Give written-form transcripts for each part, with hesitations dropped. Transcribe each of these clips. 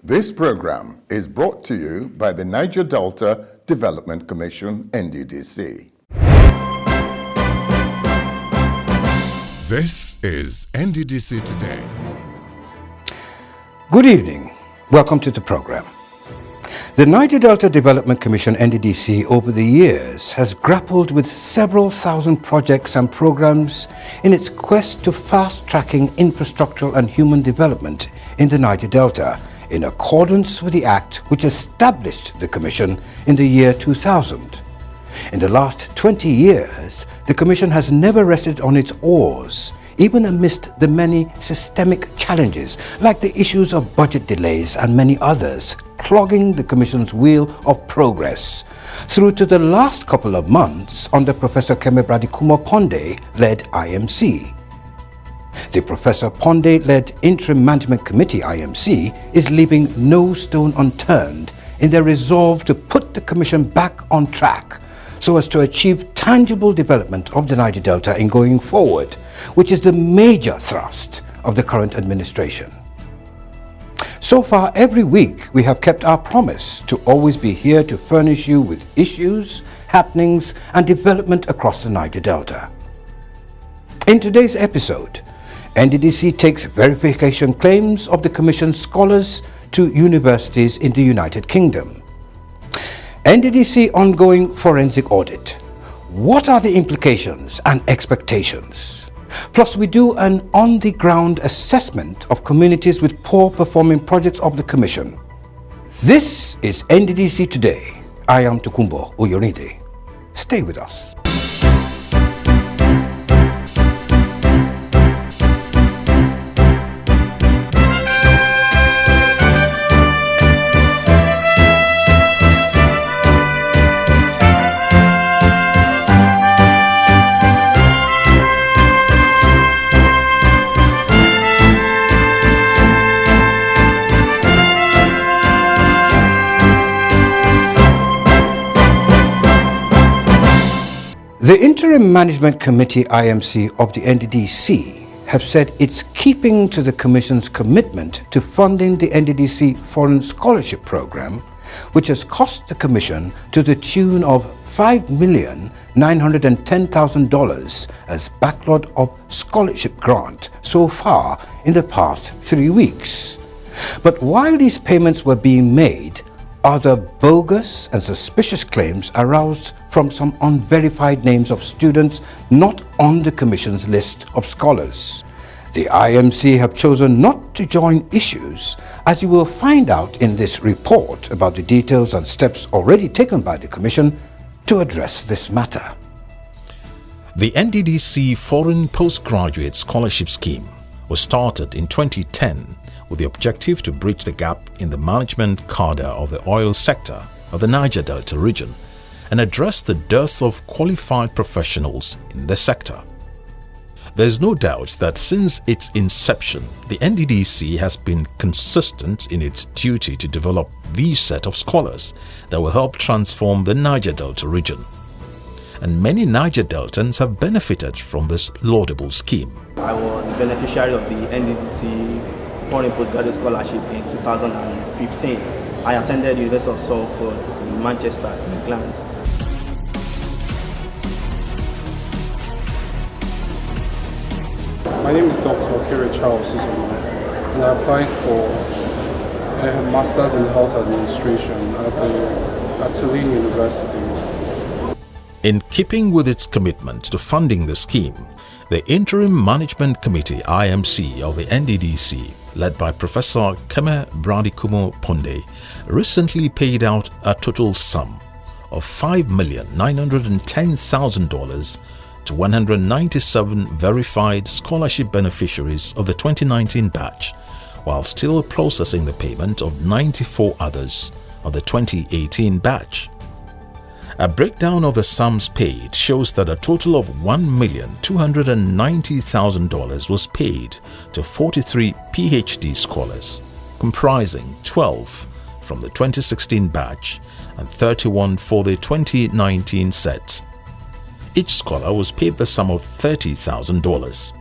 This program is brought to you by the Niger Delta Development Commission, NDDC. This is NDDC Today. Good evening. Welcome to the program. The Niger Delta Development Commission, NDDC, over the years has grappled with several thousand projects and programs in its quest to fast-tracking infrastructural and human development in the Niger Delta, in accordance with the Act which established the Commission in the year 2000. In the last 20 years, the Commission has never rested on its oars, even amidst the many systemic challenges like the issues of budget delays and many others clogging the Commission's wheel of progress, through to the last couple of months under Professor Keme Ponde-led IMC. The Professor Ponde-led Interim Management Committee IMC is leaving no stone unturned in their resolve to put the Commission back on track so as to achieve tangible development of the Niger Delta in going forward, which is the major thrust of the current administration. So far, every week we have kept our promise to always be here to furnish you with issues, happenings, and development across the Niger Delta. In today's episode, NDDC takes verification claims of the Commission's scholars to universities in the United Kingdom. NDDC ongoing forensic audit. What are the implications and expectations? Plus, we do an on-the-ground assessment of communities with poor-performing projects of the Commission. This is NDDC Today. I am Tukumbo Uyoride. Stay with us. The Interim Management Committee IMC of the NDDC have said it's keeping to the Commission's commitment to funding the NDDC Foreign Scholarship Program, which has cost the Commission to the tune of $5,910,000 as backlog of scholarship grant so far in the past 3 weeks. But while these payments were being made, other bogus and suspicious claims aroused from some unverified names of students not on the Commission's list of scholars. The IMC have chosen not to join issues, as you will find out in this report about the details and steps already taken by the Commission to address this matter. The NDDC Foreign Postgraduate Scholarship Scheme was started in 2010 with the objective to bridge the gap in the management cadre of the oil sector of the Niger Delta region and address the dearth of qualified professionals in the sector. There is no doubt that since its inception, the NDDC has been consistent in its duty to develop these set of scholars that will help transform the Niger Delta region. And many Niger Deltans have benefited from this laudable scheme. I was the beneficiary of the NDDC Foreign Postgraduate Scholarship in 2015. I attended the University of Salford in Manchester, England. My name is Dr. Oke and I applied for a Master's in Health Administration at Tulane University. In keeping with its commitment to funding the scheme, the Interim Management Committee IMC of the NDDC, led by Professor Keme Ponde, recently paid out a total sum of $5,910,000 to 197 verified scholarship beneficiaries of the 2019 batch, while still processing the payment of 94 others of the 2018 batch. A breakdown of the sums paid shows that a total of $1,290,000 was paid to 43 PhD scholars, comprising 12 from the 2016 batch and 31 for the 2019 set. Each scholar was paid the sum of $30,000.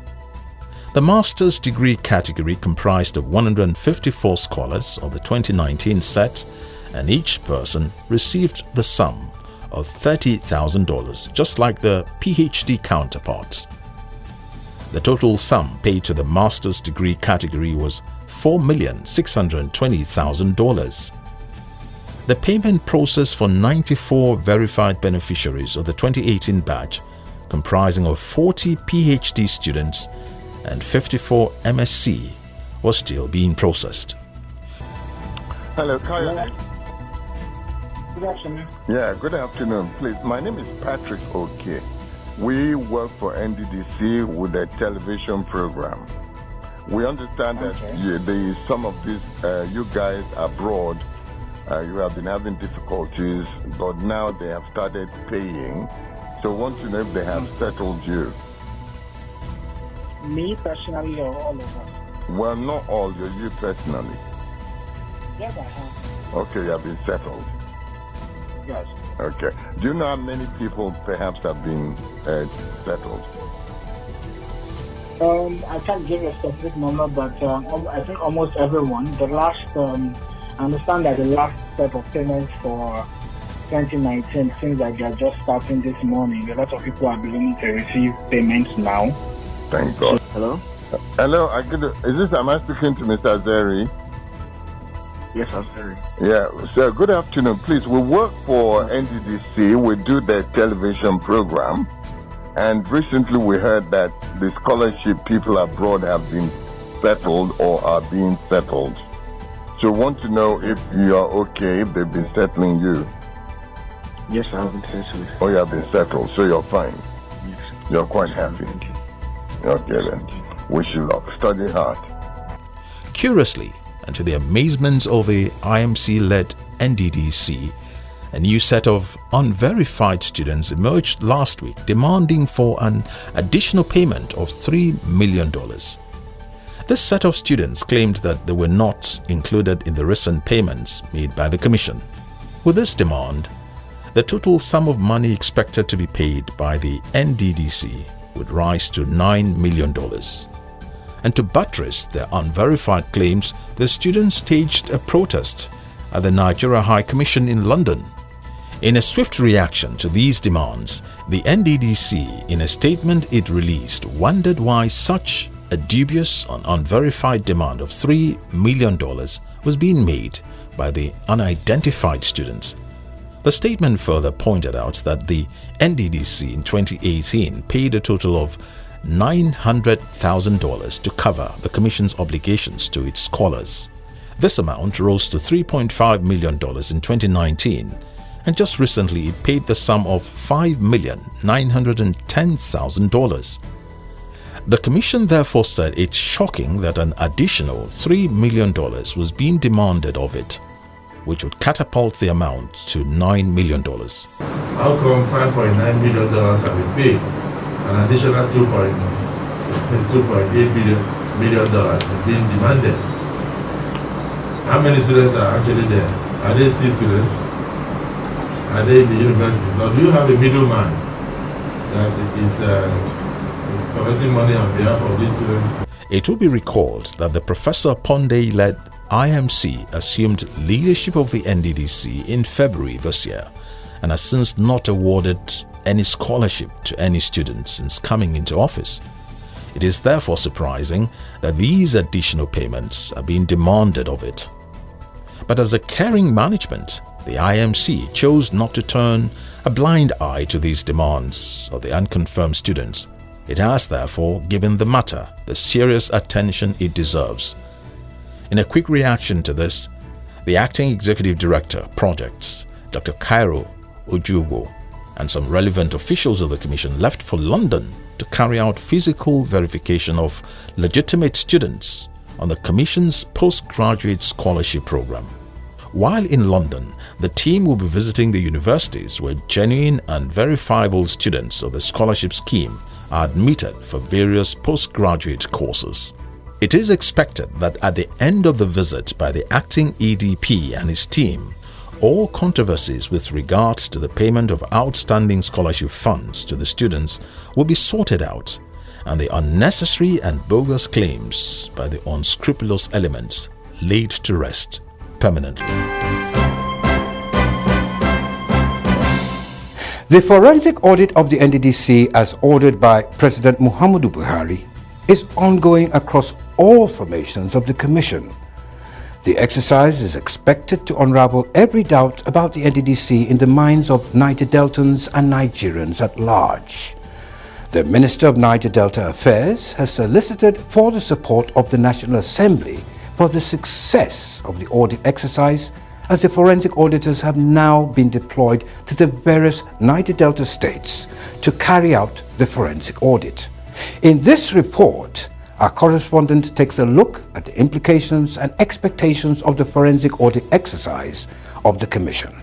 The master's degree category comprised of 154 scholars of the 2019 set, and each person received the sum of $30,000, just like the PhD counterparts. The total sum paid to the master's degree category was $4,620,000. The payment process for 94 verified beneficiaries of the 2018 batch, comprising of 40 PhD students and 54 MSc, was still being processed. Hello, Kyle. Good afternoon. Yeah, good afternoon. Please, my name is Patrick Oke. We work for NDDC with a television program. We understand that some of these, you guys abroad, you have been having difficulties, but now they have started paying. So I want to know if they have settled you. Me personally or all of us? Well, not all, you personally. Yes, I have. Okay, you have been settled. Yes. Okay. Do you know how many people perhaps have been settled? I can't give a specific number, but I think almost everyone. The last, I understand that the last set of payments for 2019 seems like they're just starting this morning. A lot of people are beginning to receive payments now. Thank God. Hello? Hello, am I speaking to Mr. Azeri? Yes, I'm sorry. Yeah, so good afternoon. Please, we work for NDDC. We do the television program. And recently we heard that the scholarship people abroad have been settled or are being settled. So we want to know if you are okay, if they've been settling you. Yes, I have been settled. Oh, you have been settled, so you're fine. Yes. You're quite happy. Thank you. Okay then. Wish you luck. Study hard. Curiously, and to the amazement of the IMC-led NDDC, a new set of unverified students emerged last week demanding for an additional payment of $3 million. This set of students claimed that they were not included in the recent payments made by the Commission. With this demand, the total sum of money expected to be paid by the NDDC would rise to $9 million. And to buttress their unverified claims, the students staged a protest at the Nigeria High Commission in London. In a swift reaction to these demands, the NDDC, in a statement it released, wondered why such a dubious and unverified demand of $3 million was being made by the unidentified students. The statement further pointed out that the NDDC in 2018 paid a total of $900,000 to cover the Commission's obligations to its scholars. This amount rose to $3.5 million in 2019, and just recently it paid the sum of $5,910,000. The Commission therefore said it's shocking that an additional $3 million was being demanded of it, which would catapult the amount to $9 million. How come $5.9 million can be paid? An additional $2.8 billion is being demanded. How many students are actually there? Are they still students? Are they in the universities? Or do you have a middleman that is collecting money on behalf of these students? It will be recalled that the Professor Pondey-led IMC assumed leadership of the NDDC in February this year and has since not awarded any scholarship to any students since coming into office. It is therefore surprising that these additional payments are being demanded of it. But as a caring management, the IMC chose not to turn a blind eye to these demands of the unconfirmed students. It has therefore given the matter the serious attention it deserves. In a quick reaction to this, the Acting Executive Director, Projects, Dr. Cairo Ojugo, and some relevant officials of the Commission left for London to carry out physical verification of legitimate students on the Commission's postgraduate scholarship program. While in London, the team will be visiting the universities where genuine and verifiable students of the scholarship scheme are admitted for various postgraduate courses. It is expected that at the end of the visit by the acting EDP and his team, all controversies with regards to the payment of outstanding scholarship funds to the students will be sorted out, and the unnecessary and bogus claims by the unscrupulous elements laid to rest permanently. The forensic audit of the NDDC, as ordered by President Muhammadu Buhari, is ongoing across all formations of the Commission. The exercise is expected to unravel every doubt about the NDDC in the minds of Niger Deltans and Nigerians at large. The Minister of Niger Delta Affairs has solicited for the support of the National Assembly for the success of the audit exercise, as the forensic auditors have now been deployed to the various Niger Delta states to carry out the forensic audit. In this report, our correspondent takes a look at the implications and expectations of the forensic audit exercise of the Commission.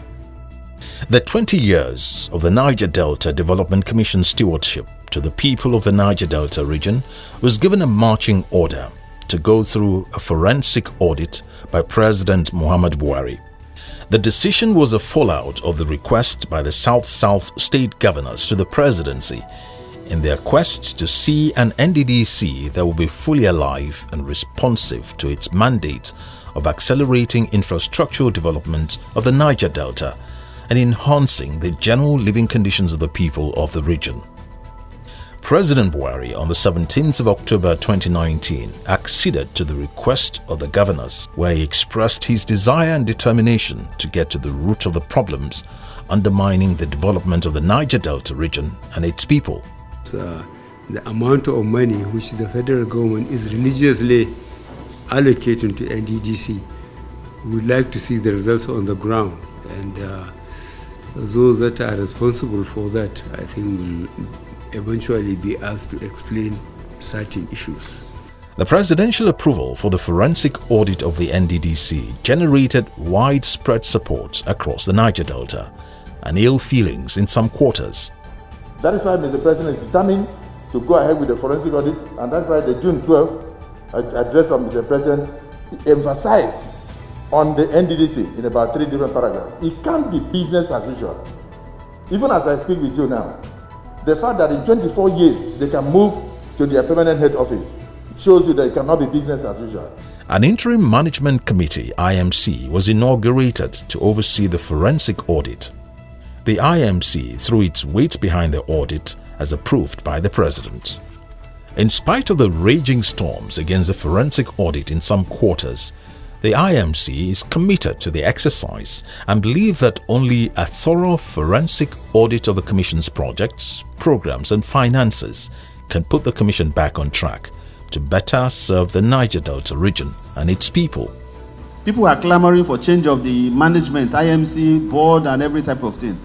The 20 years of the Niger Delta Development Commission stewardship to the people of the Niger Delta region was given a marching order to go through a forensic audit by President Muhammadu Buhari. The decision was a fallout of the request by the South-South state governors to the presidency in their quest to see an NDDC that will be fully alive and responsive to its mandate of accelerating infrastructural development of the Niger Delta and enhancing the general living conditions of the people of the region. President Buhari, on the 17th of October 2019, acceded to the request of the governors, where he expressed his desire and determination to get to the root of the problems undermining the development of the Niger Delta region and its people. The amount of money which the federal government is religiously allocating to NDDC, we would like to see the results on the ground, and those that are responsible for that, I think, will eventually be asked to explain certain issues. The presidential approval for the forensic audit of the NDDC generated widespread support across the Niger Delta and ill feelings in some quarters. That is why Mr. President is determined to go ahead with the forensic audit, and that's why the June 12th address from Mr. President emphasized on the NDDC in about 3 different paragraphs. It can't be business as usual. Even as I speak with you now, the fact that in 24 years they can move to their permanent head office shows you that it cannot be business as usual. An interim management committee, IMC, was inaugurated to oversee the forensic audit. The IMC threw its weight behind the audit as approved by the President. In spite of the raging storms against the forensic audit in some quarters, the IMC is committed to the exercise and believe that only a thorough forensic audit of the Commission's projects, programs and finances can put the Commission back on track to better serve the Niger Delta region and its people. People are clamoring for change of the management, IMC, board and every type of thing.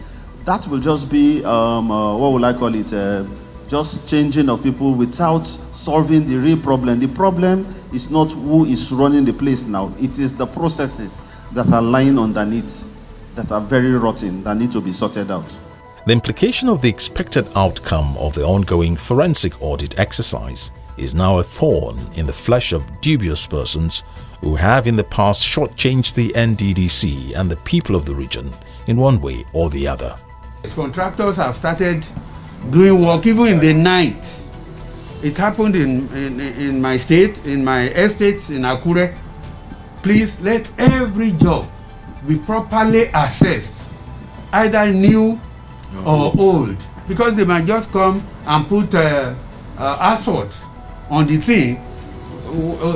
That will just be, what will I call it, just changing of people without solving the real problem. The problem is not who is running the place now. It is the processes that are lying underneath that are very rotten, that need to be sorted out. The implication of the expected outcome of the ongoing forensic audit exercise is now a thorn in the flesh of dubious persons who have in the past shortchanged the NDDC and the people of the region in one way or the other. Contractors have started doing work even in the night. It happened in my state, in my estate in Akure. Please let every job be properly assessed, either new or old, because they might just come and put asphalt on the thing,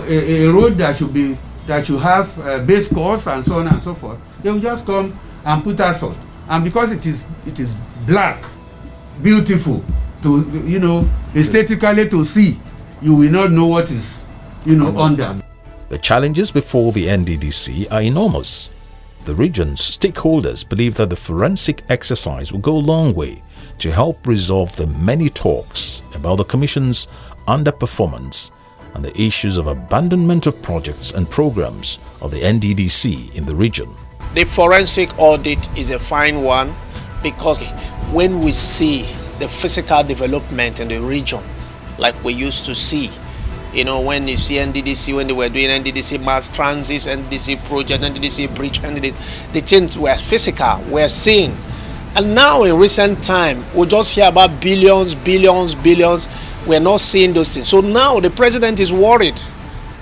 a road that should have base course and so on and so forth. They will just come and put asphalt, and because it is black, beautiful to aesthetically to see, you will not know what is under. The challenges before the NDDC are enormous. The region's stakeholders believe that the forensic exercise will go a long way to help resolve the many talks about the Commission's underperformance and the issues of abandonment of projects and programs of the NDDC in the region. The forensic audit is a fine one because when we see the physical development in the region like we used to see, when you see NDDC, when they were doing NDDC mass transit, NDDC project, NDDC bridge, the things were physical, we're seeing. And now in recent time, we just hear about billions, we're not seeing those things. So now the president is worried.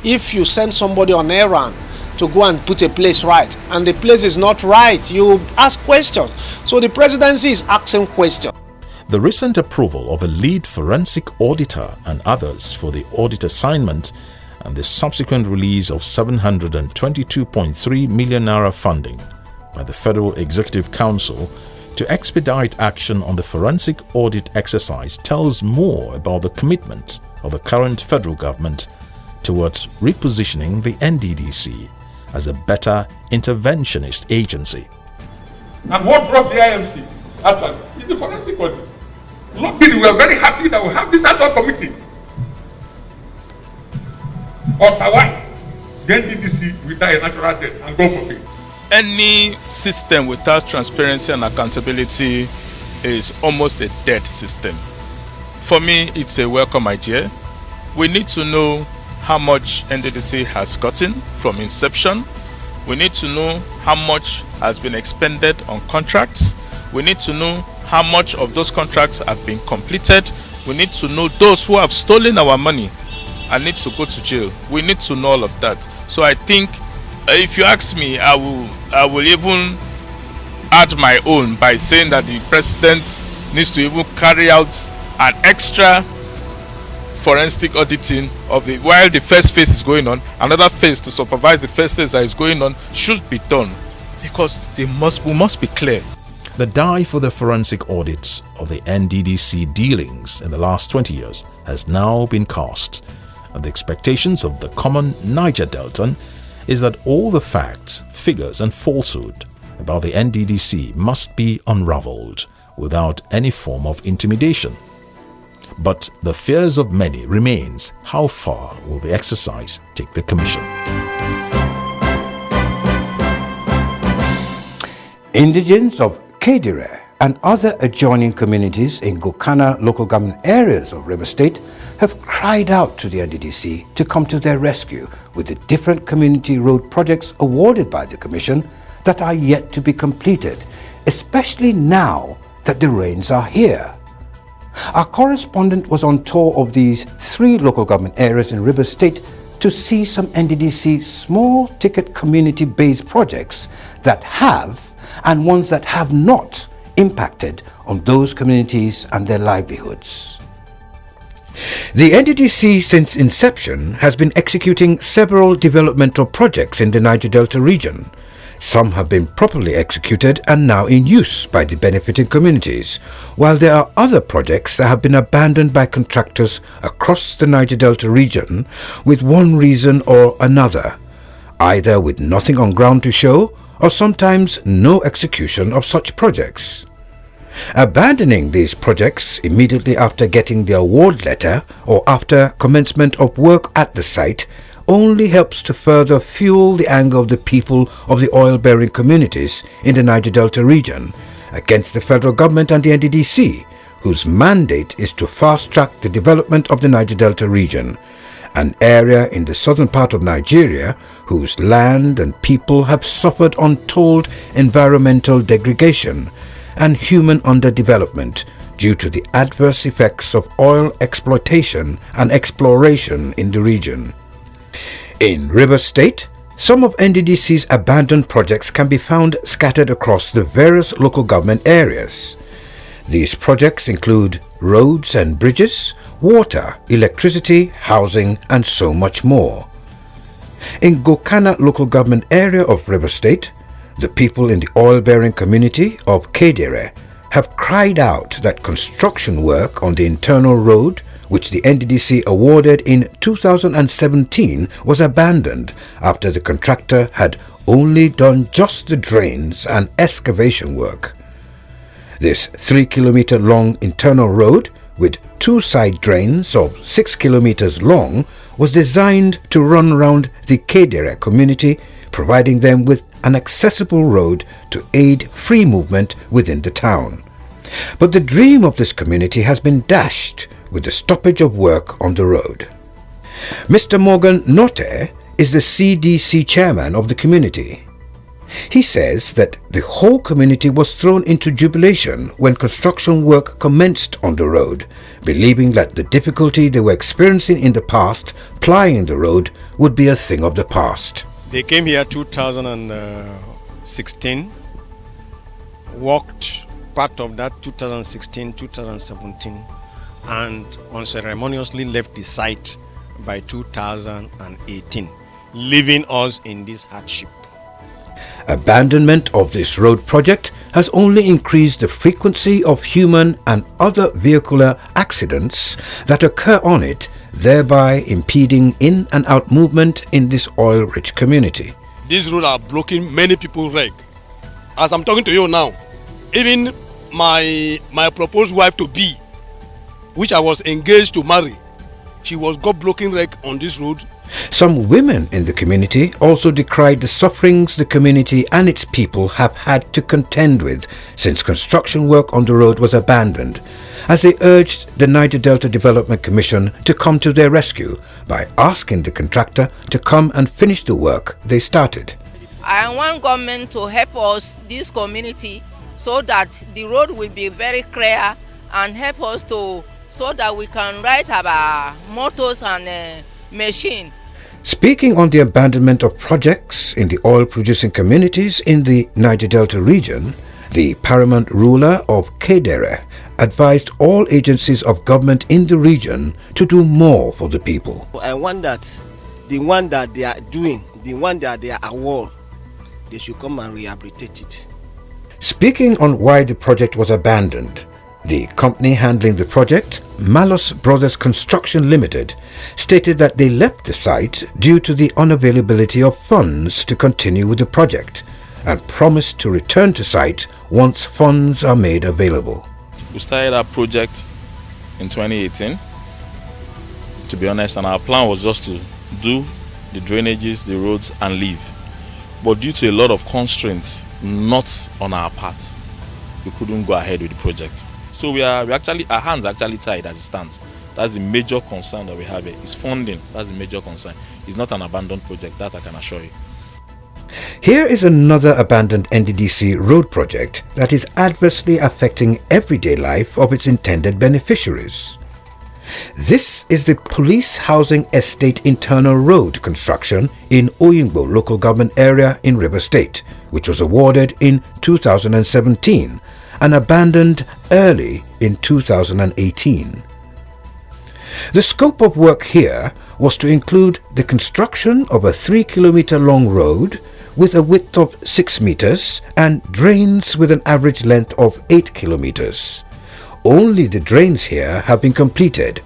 If you send somebody on errand to go and put a place right, and the place is not right, you ask questions. So the presidency is asking questions. The recent approval of a lead forensic auditor and others for the audit assignment and the subsequent release of 722.3 million naira funding by the Federal Executive Council to expedite action on the forensic audit exercise tells more about the commitment of the current federal government towards repositioning the NDDC as a better interventionist agency. And what brought the IMC actually is the forensic audit. Luckily, we are very happy that we have this ad hoc committee. Otherwise, the NDDC will die a natural death and go for it. Any system without transparency and accountability is almost a dead system. For me, it's a welcome idea. We need to know how much NDDC has gotten from inception. We need to know how much has been expended on contracts. We need to know how much of those contracts have been completed. We need to know those who have stolen our money and need to go to jail. We need to know all of that. So I think, if you ask me, I will even add my own by saying that the president needs to even carry out an extra forensic auditing of the, while the first phase is going on, another phase to supervise the first phase that is going on should be done, because we must be clear. The die for the forensic audits of the NDDC dealings in the last 20 years has now been cast, and the expectations of the common Niger Deltan is that all the facts, figures and falsehood about the NDDC must be unraveled without any form of intimidation. But the fears of many remains: how far will the exercise take the Commission? Indigents of Kedire and other adjoining communities in Gokana local government areas of River State have cried out to the NDDC to come to their rescue with the different community road projects awarded by the Commission that are yet to be completed, especially now that the rains are here. Our correspondent was on tour of these 3 local government areas in River State to see some NDDC small ticket community-based projects that have and ones that have not impacted on those communities and their livelihoods. The NDDC since inception has been executing several developmental projects in the Niger Delta region. Some have been properly executed and now in use by the benefiting communities, while there are other projects that have been abandoned by contractors across the Niger Delta region with one reason or another, either with nothing on ground to show or sometimes no execution of such projects. Abandoning these projects immediately after getting the award letter or after commencement of work at the site only helps to further fuel the anger of the people of the oil-bearing communities in the Niger Delta region against the federal government and the NDDC, whose mandate is to fast-track the development of the Niger Delta region, an area in the southern part of Nigeria whose land and people have suffered untold environmental degradation and human underdevelopment due to the adverse effects of oil exploitation and exploration in the region. In River State, some of NDDC's abandoned projects can be found scattered across the various local government areas. These projects include roads and bridges, water, electricity, housing, and so much more. In Gokana local government area of River State, the people in the oil-bearing community of Kedire have cried out that construction work on the internal road, which the NDDC awarded in 2017, was abandoned after the contractor had only done just the drains and excavation work. This 3-kilometer long internal road with 2 side drains of 6 kilometers long was designed to run around the Kedire community, providing them with an accessible road to aid free movement within the town. But the dream of this community has been dashed with the stoppage of work on the road. Mr. Morgan Note is the CDC chairman of the community. He says that the whole community was thrown into jubilation when construction work commenced on the road, believing that the difficulty they were experiencing in the past plying the road would be a thing of the past. They came here 2016, worked part of that 2016, 2017, and unceremoniously left the site by 2018, leaving us in this hardship. Abandonment of this road project has only increased the frequency of human and other vehicular accidents that occur on it, thereby impeding in and out movement in this oil-rich community. These roads are blocking many people's leg. As I'm talking to you now, even my proposed wife-to-be, which I was engaged to marry, she was got blocking leg on this road. Some women in the community also decried the sufferings the community and its people have had to contend with since construction work on the road was abandoned, as they urged the Niger Delta Development Commission to come to their rescue by asking the contractor to come and finish the work they started. I want government to help us, this community, so that the road will be very clear and help us so that we can ride our motors and machine. Speaking on the abandonment of projects in the oil-producing communities in the Niger Delta region, the paramount ruler of Kedere advised all agencies of government in the region to do more for the people. I want that the one that they are doing, the one that they are award, they should come and rehabilitate it. Speaking on why the project was abandoned, the company handling the project, Malos Brothers Construction Limited, stated that they left the site due to the unavailability of funds to continue with the project and promised to return to site once funds are made available. We started our project in 2018, to be honest, and our plan was just to do the drainages, the roads, and leave. But due to a lot of constraints, not on our part, we couldn't go ahead with the project. So our hands are actually tied as it stands. That's the major concern that we have here. It's funding. That's the major concern. It's not an abandoned project, that I can assure you. Here is another abandoned NDDC road project that is adversely affecting everyday life of its intended beneficiaries. This is the Police Housing Estate Internal Road construction in Oyingbo local government area in River State, which was awarded in 2017 and abandoned early in 2018. The scope of work here was to include the construction of a 3-kilometer long road with a width of 6 meters and drains with an average length of 8 kilometers. Only the drains here have been completed.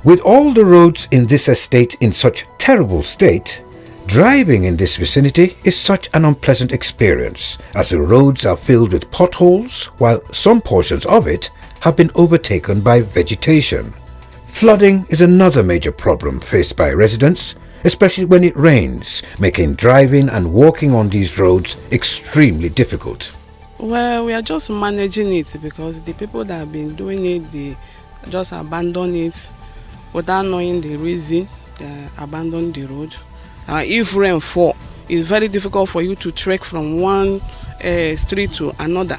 With all the roads in this estate in such terrible state, driving in this vicinity is such an unpleasant experience, as the roads are filled with potholes, while some portions of it have been overtaken by vegetation. Flooding is another major problem faced by residents, especially when it rains, making driving and walking on these roads extremely difficult. Well, we are just managing it because the people that have been doing it, they just abandon it without knowing the reason they abandon the road. If rain fall, it's very difficult for you to trek from one street to another.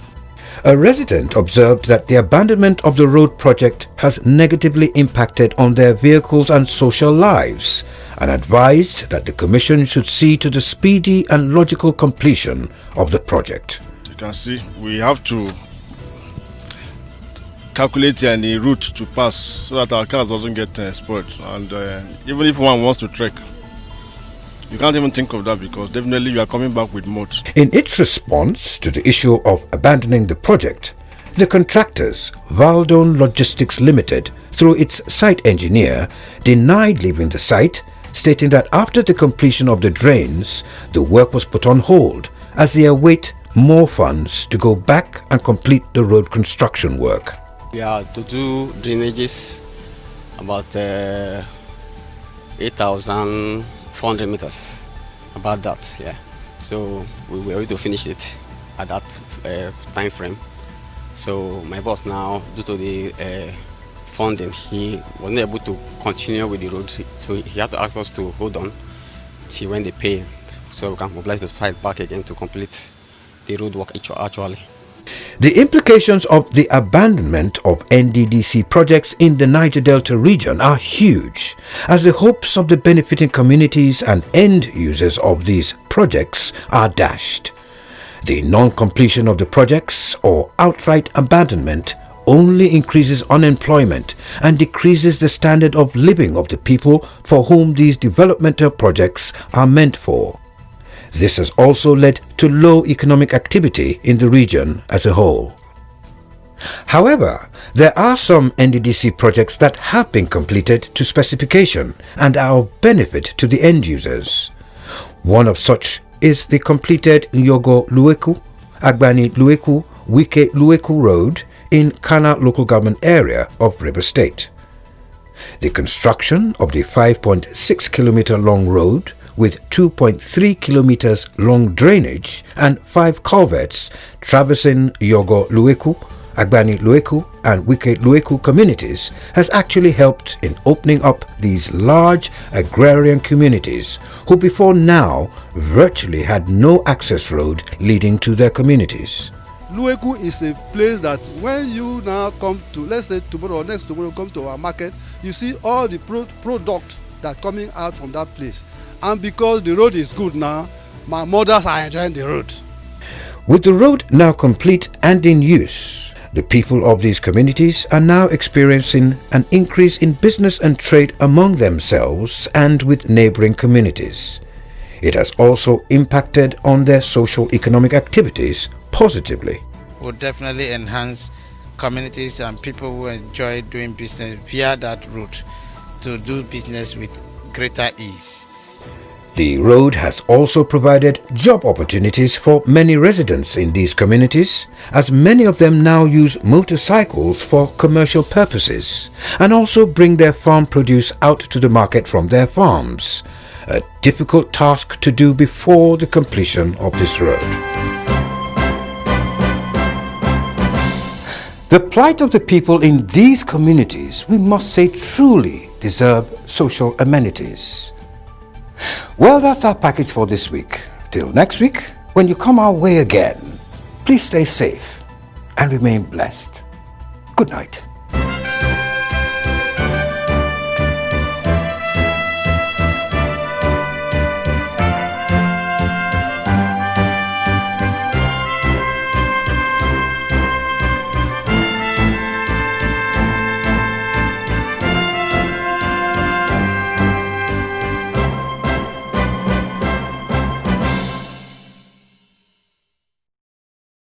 A resident observed that the abandonment of the road project has negatively impacted on their vehicles and social lives, and advised that the Commission should see to the speedy and logical completion of the project. You can see we have to calculate the route to pass so that our cars doesn't get spoiled. And even if one wants to trek, you can't even think of that because definitely you are coming back with mud. In its response to the issue of abandoning the project, the contractors, Valdon Logistics Limited, through its site engineer, denied leaving the site, stating that after the completion of the drains, the work was put on hold as they await more funds to go back and complete the road construction work. We are to do drainages about 8,400 meters, about that, yeah. So we were able to finish it at that time frame. So my boss now, due to the funding, he was not able to continue with the road, so he had to ask us to hold on till when they pay so we can mobilize those piles back again to complete the road work actually. The implications of the abandonment of NDDC projects in the Niger Delta region are huge, as the hopes of the benefiting communities and end users of these projects are dashed. The non-completion of the projects or outright abandonment only increases unemployment and decreases the standard of living of the people for whom these developmental projects are meant for. This has also led to low economic activity in the region as a whole. However, there are some NDDC projects that have been completed to specification and are of benefit to the end users. One of such is the completed Nyogo Lueku, Agbani Lueku, Wike Lueku Road in Kana local government area of Rivers State. The construction of the 5.6 kilometer long road with 2.3 kilometers long drainage and 5 culverts traversing Yogo Lueku, Agbani Lueku and Wike Lueku communities has actually helped in opening up these large agrarian communities who before now virtually had no access road leading to their communities. Lueku is a place that when you now come to, let's say tomorrow or next tomorrow, come to our market, you see all the product that coming out from that place. And because the road is good now, my mothers are enjoying the road. With the road now complete and in use, the people of these communities are now experiencing an increase in business and trade among themselves and with neighboring communities. It has also impacted on their socio-economic activities positively. Will definitely enhance communities and people who enjoy doing business via that route to do business with greater ease. The road has also provided job opportunities for many residents in these communities, as many of them now use motorcycles for commercial purposes and also bring their farm produce out to the market from their farms, a difficult task to do before the completion of this road. The plight of the people in these communities, we must say, truly deserve social amenities. Well, that's our package for this week. Till next week, when you come our way again, please stay safe and remain blessed. Good night.